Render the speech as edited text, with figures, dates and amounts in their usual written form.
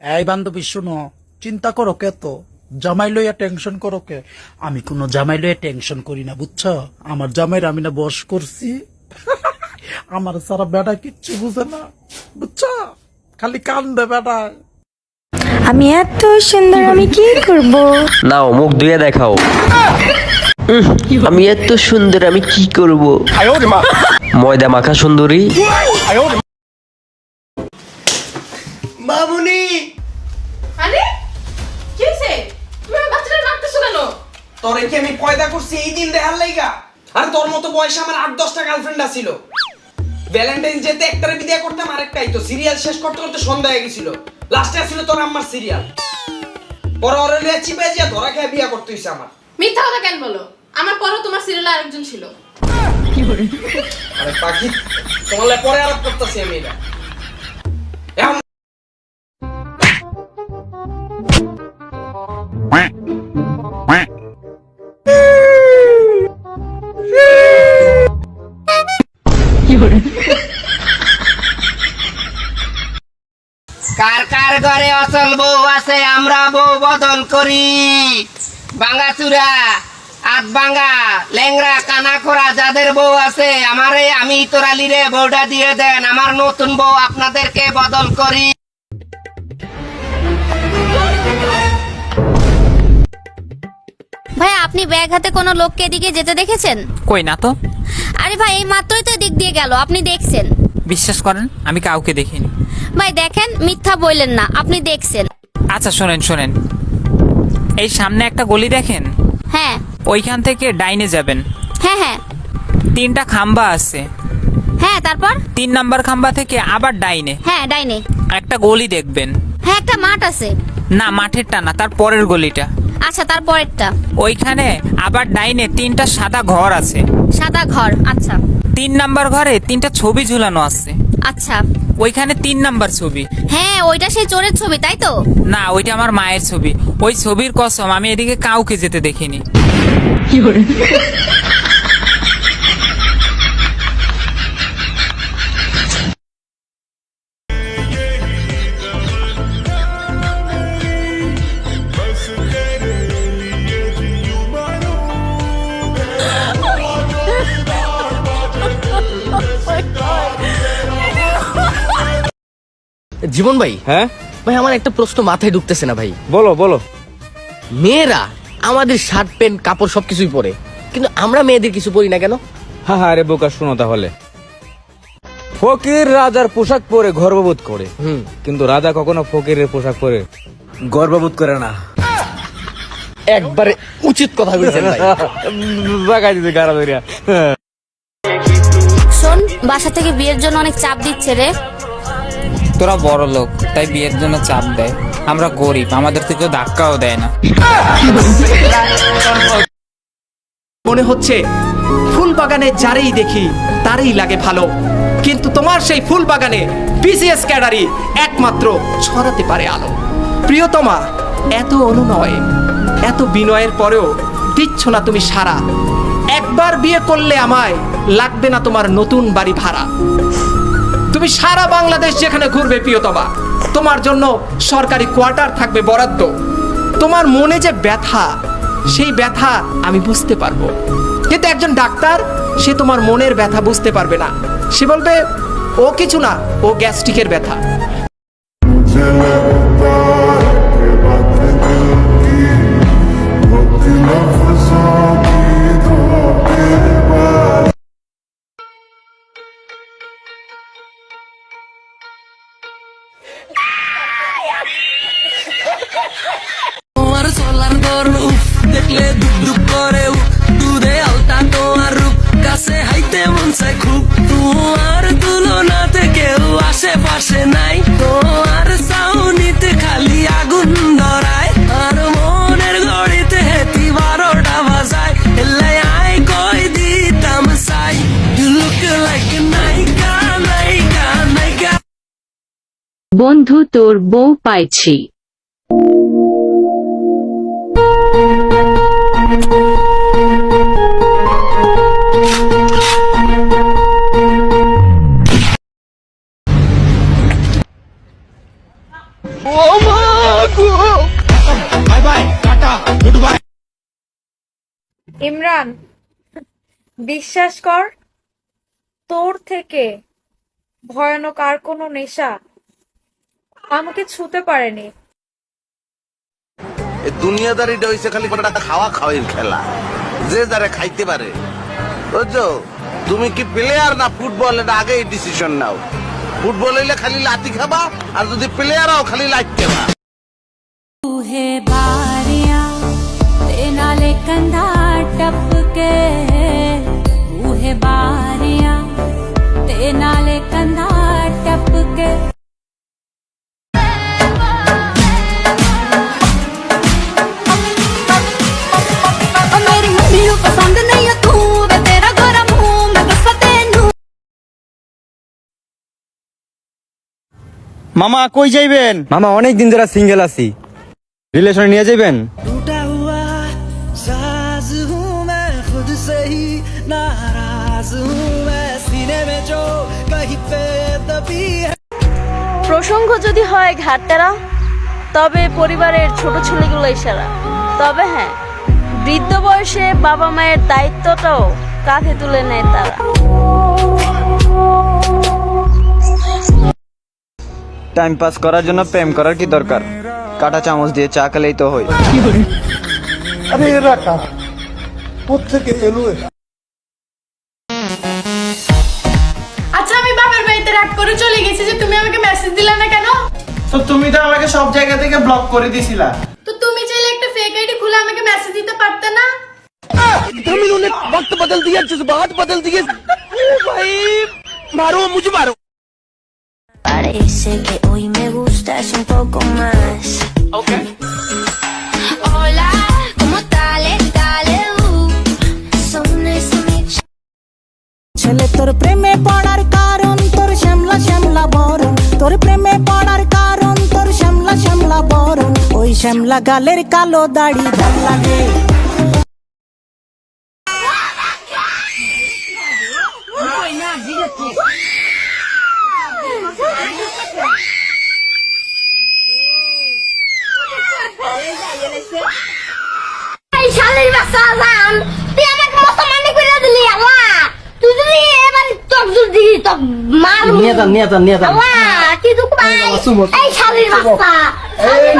এই বান্ধবী শুনো, চিন্তা করো কে তো জামাই লইয়া টেনশন করো কে? আমি কোনো জামাই লইয়া টেনশন করি না, বুঝছো? আমার জামাইয়ের আমি না বস করছি। আমার সারা বেটা কিচ্ছু বুঝে না, বুঝছো? খালি কান্দে বেটা। আমি এত সুন্দর, আমি কি করব? নাও মুখ ধুয়ে দেখাও। আমি এত সুন্দর, আমি কি করব? ময়দা মাখা সুন্দরী। মামুনি, আরে কি হইছে? তুমি আমার বাচ্চাটা মারতেছো কেন? তোরে কি আমি পয়দা করছি এই দিন দেখার লাইগা? আর তোর মতো বয়সে আমার 8-10টা গার্লফ্রেন্ড আছিল। ভ্যালেন্টাইন ডেতে একটারে বিয়ে করতাম, আরেকটাই তো সিরিয়াল শেষ করতে করতে সন্ধ্যা হয়ে গেছিল। লাস্টে আছিল তোর আম্মার সিরিয়াল। পরে ওরে লিয়ে চিপে যা ধরা খেয়ে বিয়ে করতে হইছে আমার। মিথ্যা কথা কেন বলো? আমার পরও তোমার সিরিয়ালে আরেকজন ছিল। আরে পাখি, তোমার লাই পরে আলাপ করতেছি আমি এটা। এখন কার কার ঘরে অচল বউ আছে, আমরা বউ বদল করি। ভাঙাচুরা, আত ভাঙা, ল্যাংরা, কানা খোরা যাদের বউ আছে, আমারে আমি তোরালিরে বউটা দিয়ে দেন, আমার নতুন বউ আপনাদেরকে বদল করি। ভাই, আপনি ব্যাগ হাতে কোনো লোককে এদিকে যেতে দেখেছেন? কই না তো। আরে ভাই, এই মাত্রই তো এদিক দিয়ে গেল, আপনি দেখছেন? বিশ্বাস করেন আমি কাউকে দেখিনি। ভাই দেখেন, মিথ্যা বললেন না, আপনি দেখছেন। আচ্ছা শোনেন শোনেন, এই সামনে একটা গলি দেখেন, হ্যাঁ ওইখান থেকে ডাইনে যাবেন। হ্যাঁ হ্যাঁ 3টা খাম্বা আছে, হ্যাঁ, তারপর? 3 নাম্বার খাম্বা থেকে আবার ডাইনে হ্যাঁ, ডাইনে। একটা গলি দেখবেন। হ্যাঁ, একটা মাঠ আছে। না, মাঠেরটা না, তার পরের গলিটা। আচ্ছা, তারপরেরটা? ওইখানে আবার ডাইনে 3টা সাদা ঘর আছে। সাদা ঘর, আচ্ছা 3 নাম্বার ঘরে 3টা ছবি ঝুলানো আছে। আচ্ছা। ওইখানে 3 নাম্বার ছবি। হ্যাঁ, ওইটা সেই চোরের ছবি, তাই তো? না, ওইটা আমার মায়ের ছবি। ওই ছবির কসম আমি এদিকে কাউকে যেতে দেখিনি। জীবন ভাই। হ্যাঁ ভাই, আমার একটা প্রশ্ন মাথায় ঢুকতেছে না ভাই। বলো বলো। মেয়েরা আমাদের শার্ট প্যান্ট কাপড় সবকিছুই পরে, কিন্তু আমরা মেয়েদের কিছু পরি না কেন? হ্যাঁ হ্যাঁ, আরে বোকা, শুনো তাহলে। ফকির রাজার পোশাক পরে গর্ববোধ করে, কিন্তু রাজা কখনো ফকিরের পোশাক পরে গর্ববোধ করে না। একবারে উচিত কথা বলছেন ভাই। জায়গায় দিতে গাড়া ধরিয়া। শোন, বাসা থেকে বিয়ের জন্য অনেক চাপ দিচ্ছে রে। তোরা বড় লোক তাই বিয়ের জন্য চাপ দেয়, আমরা গরিব, আমাদের থেকে ধাক্কাও দেয় না। মনে হচ্ছে ফুল বাগানে যারেই দেখি তারই লাগে ভালো, কিন্তু তোমার সেই ফুল বাগানে বিসিএস ক্যাডারই একমাত্র ছড়াতে পারে আলো। প্রিয়তমা, এত অনুনয়, এত বিনয়ের পরেও দিচ্ছ না তুমি সারা। একবার বিয়ে করলে আমায় লাগবে না তোমার নতুন বাড়ি ভাড়া। তুমি সারা বাংলাদেশ যেখানে ঘুরবে প্রিয়তমা, তোমার জন্য সরকারি কোয়ার্টার থাকবে বরাদ্দ। তোমার মনে যে ব্যথা, সেই ব্যথা আমি বুঝতে পারবো, কিন্তু একজন ডাক্তার সে তোমার মনের ব্যথা বুঝতে পারবে না। সে বলবে ও কিছু না, ও গ্যাস্ট্রিকের ব্যথা। তোমার সোলার গরম দেখলে দুক দুক করে, দুধে আলতা তোমার রূপ, কাছে হাইতে মন চাই খুব। তোমার তুলনাতে কেউ আশেপাশে নাই, তোমার চাউনিতে খালি আগুন ধরায়, আর মনের ঘড়িতে হেতি 12টা বাজায়। এলাই আই কই দিতাম চাই, you look like a নায়িকা নায়িকা নায়িকা। বন্ধু, তোর বউ পাইছি। ও মা! ইমরান, বিশ্বাস কর, তোর থেকে ভয়ানক আর কোনো নেশা আমাকে ছুতে পারেনি। দুনিয়াদারিটা হইছে খালি একটা খাওয়া খাওয়ার খেলা, যে যারা খাইতে পারে। বুঝছো, তুমি কি প্লেয়ার না ফুটবল, এটা আগেই ডিসিশন নাও। ফুটবল হইলে খালি লাতি খাবা, আর যদি প্লেয়ার হও খালি লাইট খাবা। नाले कंधा टपके उहे बारियां ते नाले कंधा टपके मेरी मम्मी को पसंद नहीं है तू वे तेरा गोरा मुंह मैं बस तेनू। মামা কই যাইবেন? মামা অনেক দিন ধরে সিঙ্গেল আছি, রিলেশনে নিয়ে যাইবেন? প্রসঙ্গ যদি হয় ঘাটতেরা, তবে পরিবারের ছোট ছেলেগুলোই সেরা। তবে হ্যাঁ, বৃদ্ধ বয়সে বাবা মায়ের দায়িত্বটাও কাঁধে তুলে নেয় তারা। টাইম পাস করার জন্য প্রেম করার কি দরকার? কাটা চামচ দিয়ে চা খেলেই তো হয়। আচ্ছা, আমি বাবার বাড়িতে রাগ করে চলে গেছি যে তুমি আমাকে মেসেজ দিলে না কেন? তো তুমি তো আমাকে সব জায়গা থেকে ব্লক করে দিছিলা। তো তুমি চাইলে একটা ফেক আইডি খুলে আমাকে মেসেজ দিতে পারতে না? Parece que hoy me gustas un poco más. Okay. Hola, ¿cómo dale, dale, son ese micho. ছেলে তোর প্রেমে পড়ার কারণ তোর শ্যামলা শ্যামলা বরণ, তোর প্রেমে পড়ার কারণ তোর শ্যামলা শ্যামলা বরণ, ওই শ্যামলা গালের কালো দাড়ি ভাল লাগে। এই শালির বাচ্চা জান, তুই আমাকে মুসলমানি করে দিলি আল্লাহ। তুই যদি এবার তোর যদি তো মার নিয়ে যা আল্লাহ, কি দুঃখ ভাই। এই শালির বাচ্চা, এই